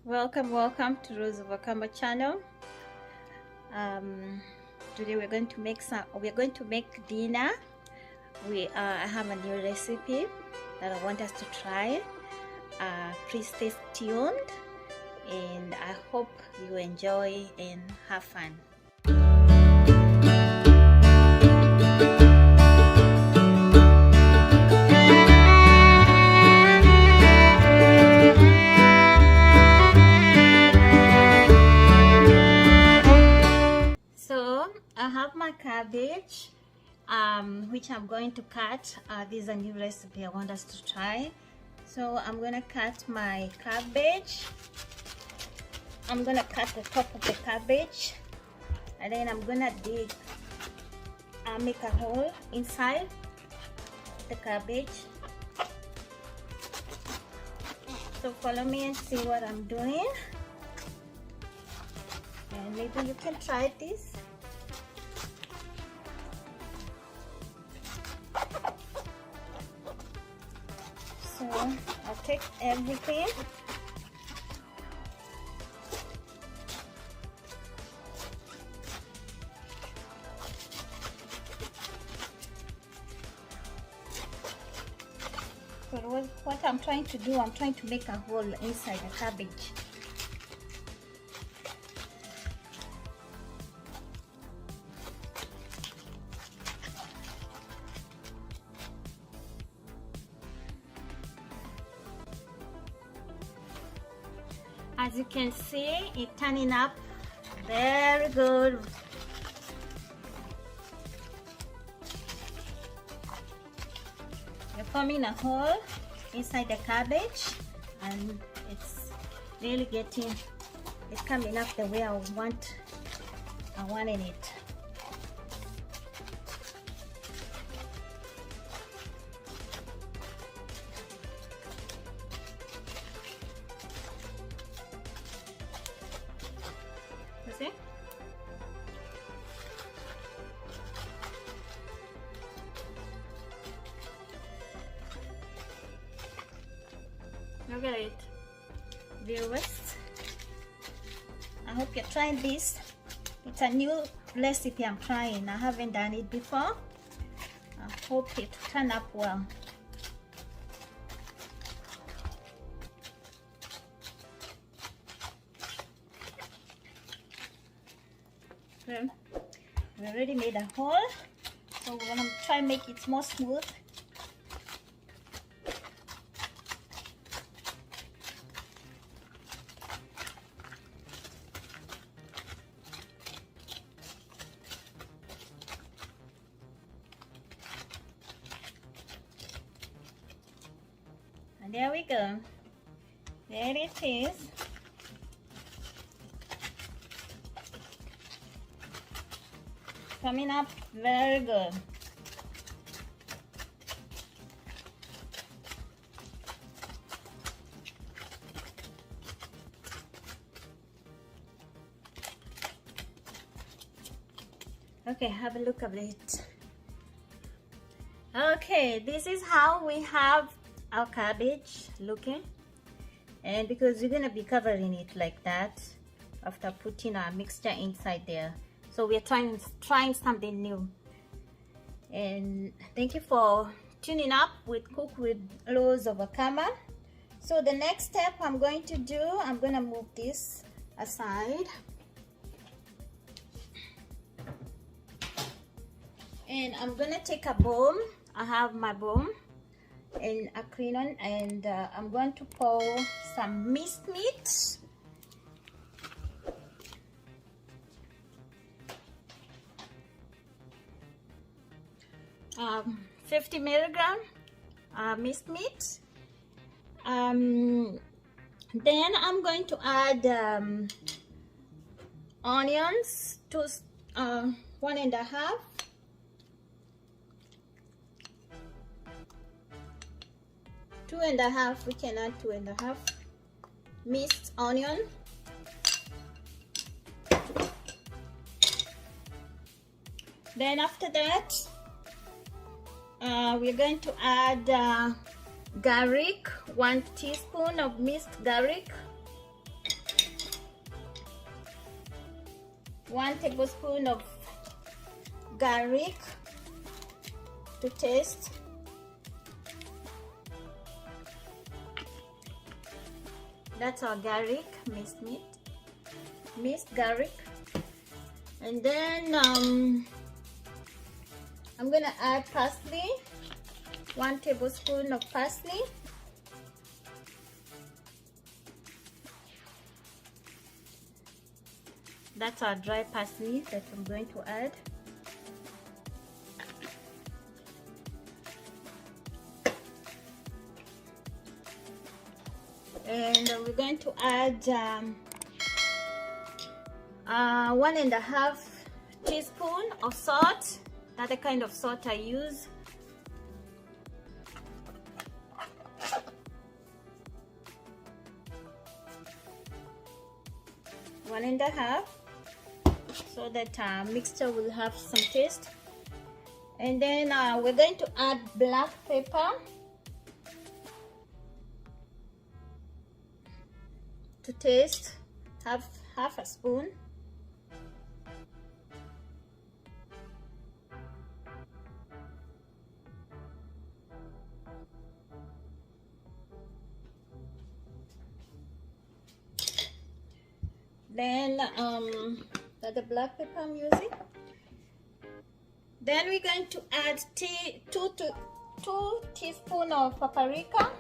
Welcome to Rose of Akamba channel. Today we're going to make dinner. I have a new recipe that I want us to try. Please stay tuned, and I hope you enjoy and have fun. I have my cabbage, which I'm going to cut. This is a new recipe I want us to try. So I'm gonna cut my cabbage. I'm gonna cut the top of the cabbage, and then I'm gonna make a hole inside the cabbage. So follow me and see what I'm doing, and maybe you can try this. So I'll take everything. So what I'm trying to do, I'm trying to make a hole inside the cabbage. As you can see, it's turning up very good. We're forming a hole inside the cabbage, and it's really it's coming up the way I wanted it. See? Look at it, viewers. I hope you're trying this. It's a new recipe I'm trying. I haven't done it before. I hope it turn up well. We already made a hole, so we're gonna try and make it more smooth. And there we go. There it is. Coming up very good. Okay, have a look at it. Okay, this is how we have our cabbage looking, and because we're gonna be covering it like that after putting our mixture inside there. So we're trying something new. And thank you for tuning up with Cook with Rose of Akamba. So the next step I'm going to do, I'm going to move this aside. And I'm going to take a bowl. I have my bowl and a crayon, and I'm going to pour some minced meat. 50 milligram minced meat. Then I'm going to add onions to 1.5. Two and a half. We can add 2.5 minced onion. Then after that, we're going to add garlic, 1 teaspoon of minced garlic. 1 tablespoon of garlic to taste. That's our garlic, minced garlic. And then I'm gonna add parsley, 1 tablespoon of parsley. That's our dry parsley that I'm going to add. And we're going to add 1.5 teaspoon of salt. That's the kind of salt I use. One and a half, so that mixture will have some taste. And then we're going to add black pepper to taste, half a spoon. Then that's the black pepper I'm using. Then we're going to add 2 teaspoons of paprika.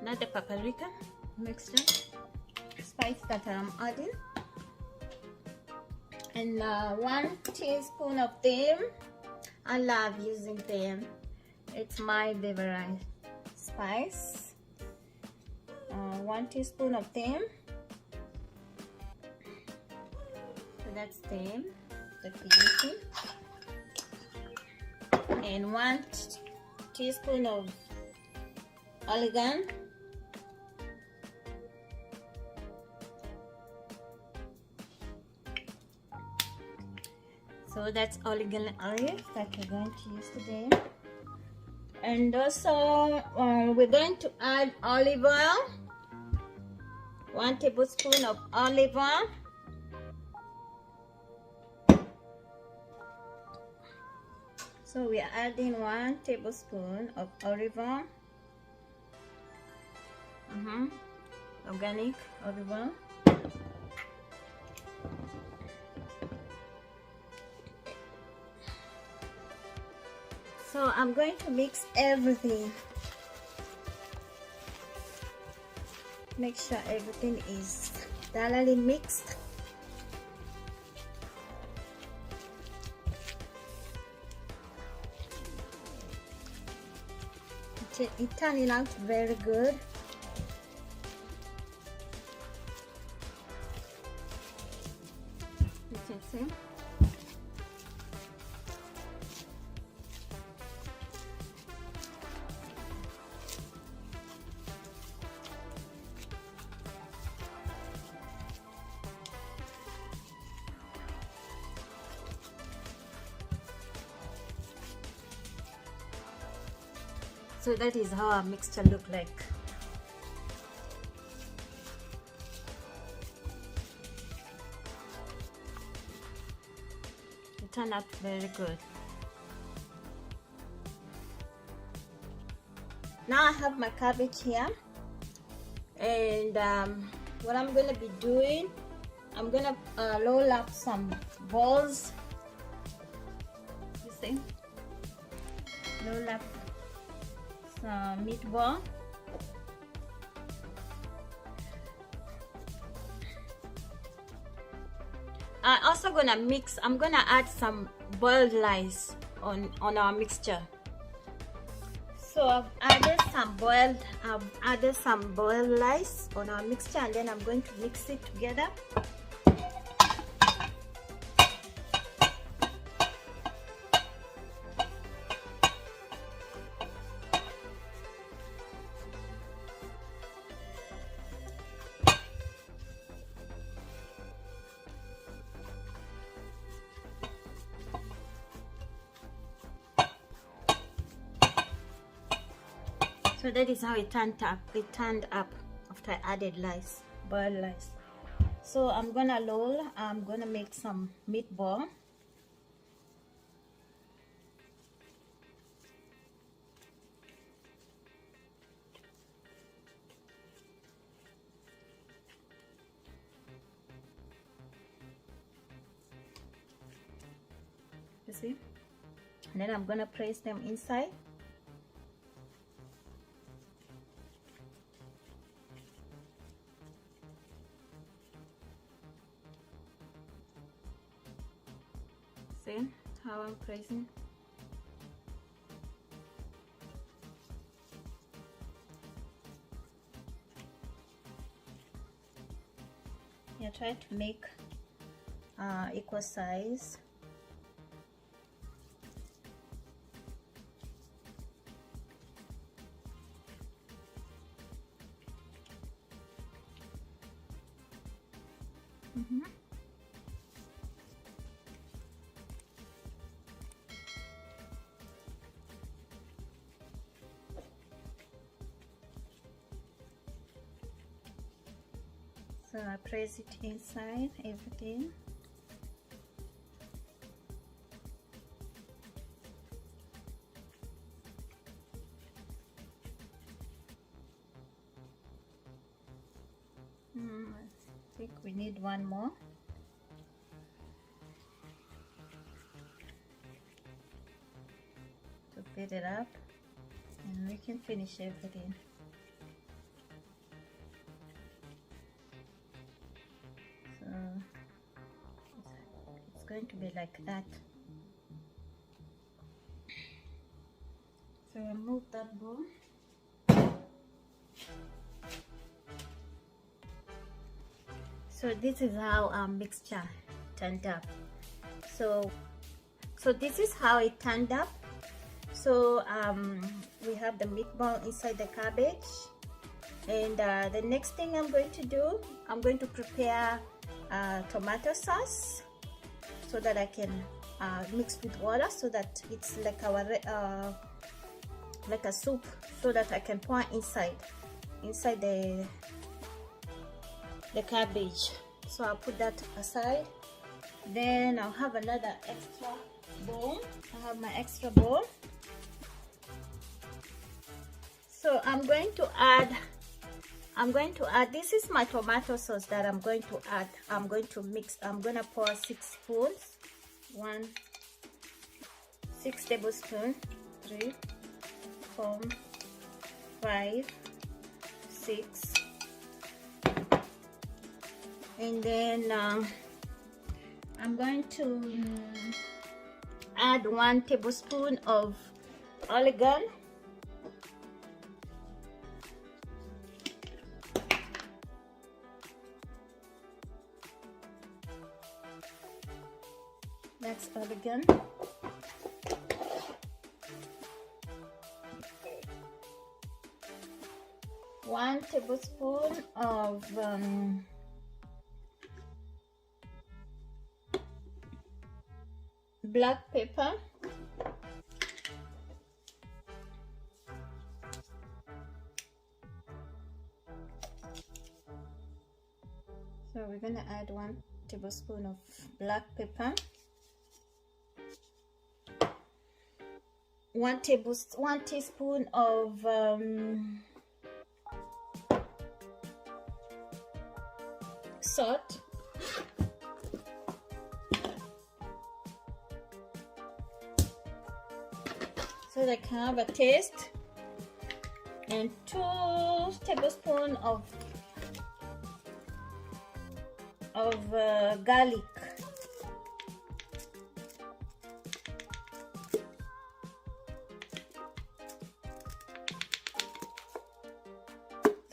Not the paprika mixture, spice that I'm adding, and 1 teaspoon of thyme. I love using thyme, it's my favorite spice. 1 teaspoon of thyme, so that's thyme that we're using, and 1 teaspoon of oregano. So that's oregano oil that we're going to use today. And also we're going to add olive oil, 1 tablespoon of olive oil. So we are adding 1 tablespoon of olive oil, organic olive oil. So I'm going to mix everything. Make sure everything is thoroughly mixed. It turning out very good. You can see. So that is how our mixture look like. It turned out very good. Now I have my cabbage here, and what I'm gonna be doing, I'm gonna roll up some balls. You see? Roll up some meatball. I'm also gonna mix. I'm gonna add some boiled rice on our mixture. So I've added some boiled rice on our mixture, and then I'm going to mix it together. So that is how it turned up. It turned up after I added rice, boiled rice. So I'm gonna roll. I'm gonna make some meatball. You see? And then I'm gonna place them inside. See how I'm placing? Yeah, try to make equal size. So I press it inside everything. I think we need one more. To fill it up, and we can finish everything. So it's going to be like that. So remove that bowl. So this is how our mixture turned up. So this is how it turned up. So we have the meatball inside the cabbage, and the next thing I'm going to do, I'm going to prepare tomato sauce so that I can mix with water so that it's like our like a soup, so that I can pour inside the cabbage. So I'll put that aside. Then I'll have another extra bowl. I have my extra bowl. So I'm going to add, this is my tomato sauce that I'm going to add. I'm going to mix. I'm going to pour 6 spoons. 6 tablespoons. 3, 4, 5, 6. And then I'm going to add 1 tablespoon of oregano. That's oregano. One tablespoon of black pepper. So we're gonna add 1 tablespoon of black pepper, 1 teaspoon of salt, so that I can have a taste, and 2 tablespoons of garlic.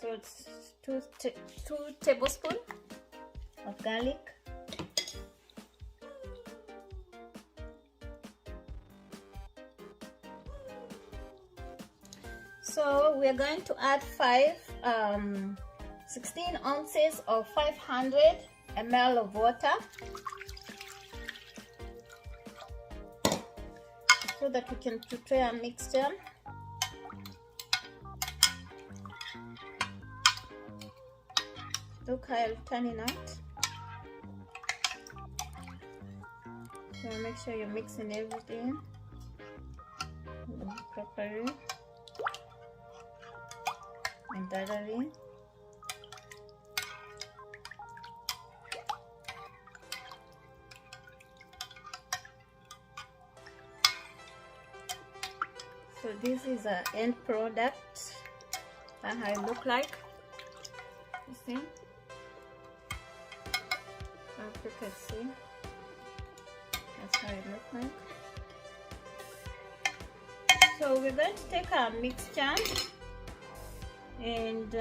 So it's 2 tablespoons of garlic. So we're going to add 16 ounces of 500 ml of water, so that we can prepare a mixture. Look how it's turning out. So make sure you're mixing everything properly and thoroughly. So this is an end product. That's how it look like. You see? As you can see, that's how it look like. So we're going to take our mixture and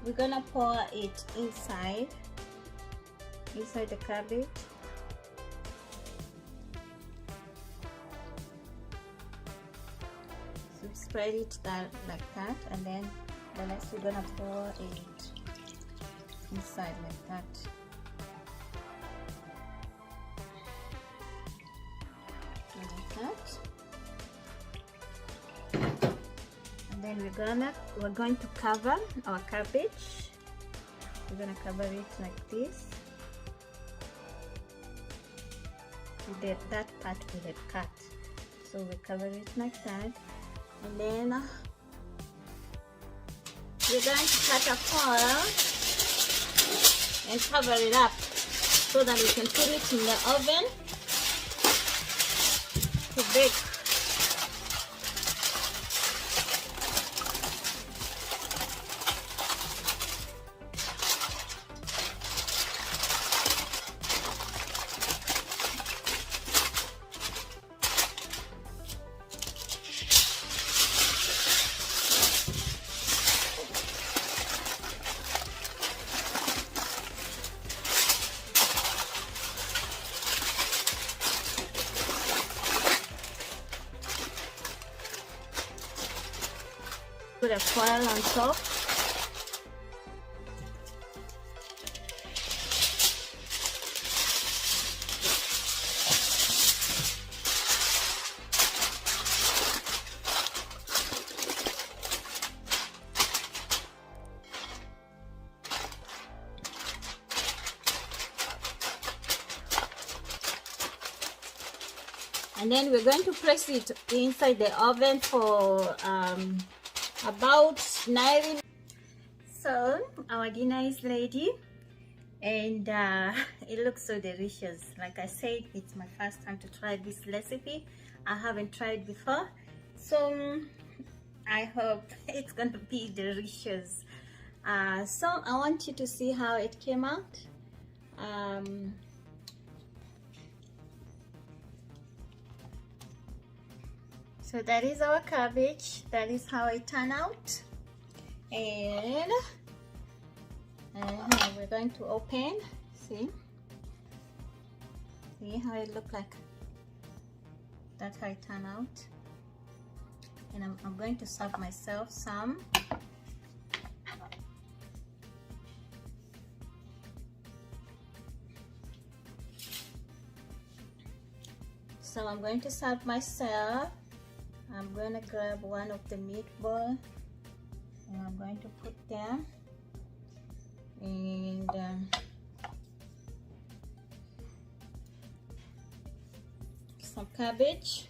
we're gonna pour it inside the cabbage. So spread it like that, and then the next we're gonna pour it inside like that. And then we're going to cover our cabbage. We're gonna cover it like this. That part we had cut, so we cover it like that, and then we're going to cut a foil and cover it up so that we can put it in the oven to bake. Put a foil on top. And then we're going to press it inside the oven for about 9. So our dinner is ready, and it looks so delicious. Like I said, it's my first time to try this recipe. I haven't tried before, so I hope it's gonna be delicious. So I want you to see how it came out. So that is our cabbage. That is how it turned out, and we're going to open. See how it looked like. That's how it turned out, and I'm going to serve myself some. So I'm going to serve myself. I'm going to grab one of the meatball, and I'm going to put them, and some cabbage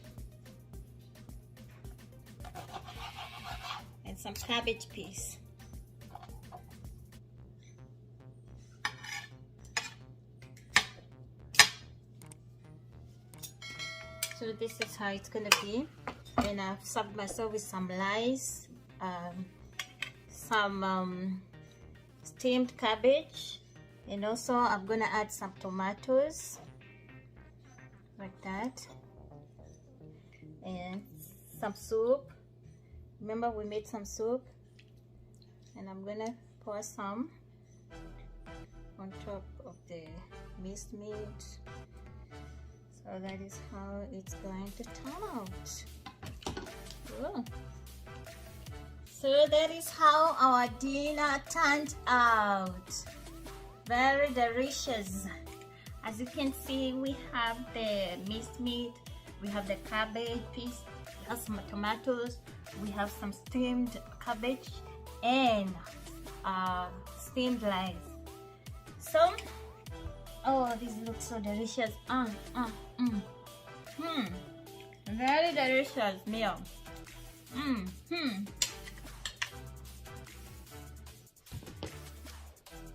and some cabbage piece. So this is how it's gonna be. And I've served myself with some rice, some steamed cabbage, and also I'm gonna add some tomatoes like that, and some soup. Remember, we made some soup, and I'm gonna pour some on top of the minced meat. So that is how it's going to turn out. Cool. So that is how our dinner turned out. Very delicious. As you can see, we have the minced meat, we have the cabbage piece, have some tomatoes, we have some steamed cabbage, and steamed rice. So, oh, this looks so delicious. Very delicious meal.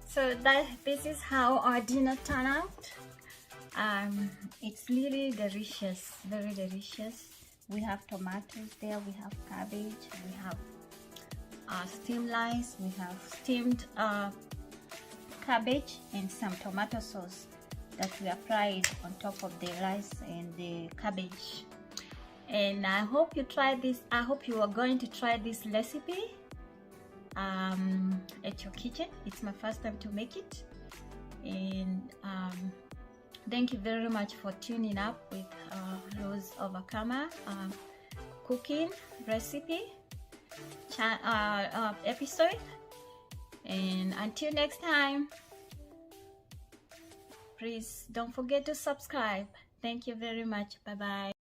So this is how our dinner turned out. It's really delicious, very delicious. We have tomatoes there, we have cabbage, we have steamed rice, we have steamed cabbage, and some tomato sauce that we applied on top of the rice and the cabbage. And I hope you try this. I hope you are going to try this recipe at your kitchen. It's my first time to make it, and thank you very much for tuning up with Rose Overcomer cooking recipe episode. And until next time, please don't forget to subscribe. Thank you very much. Bye bye.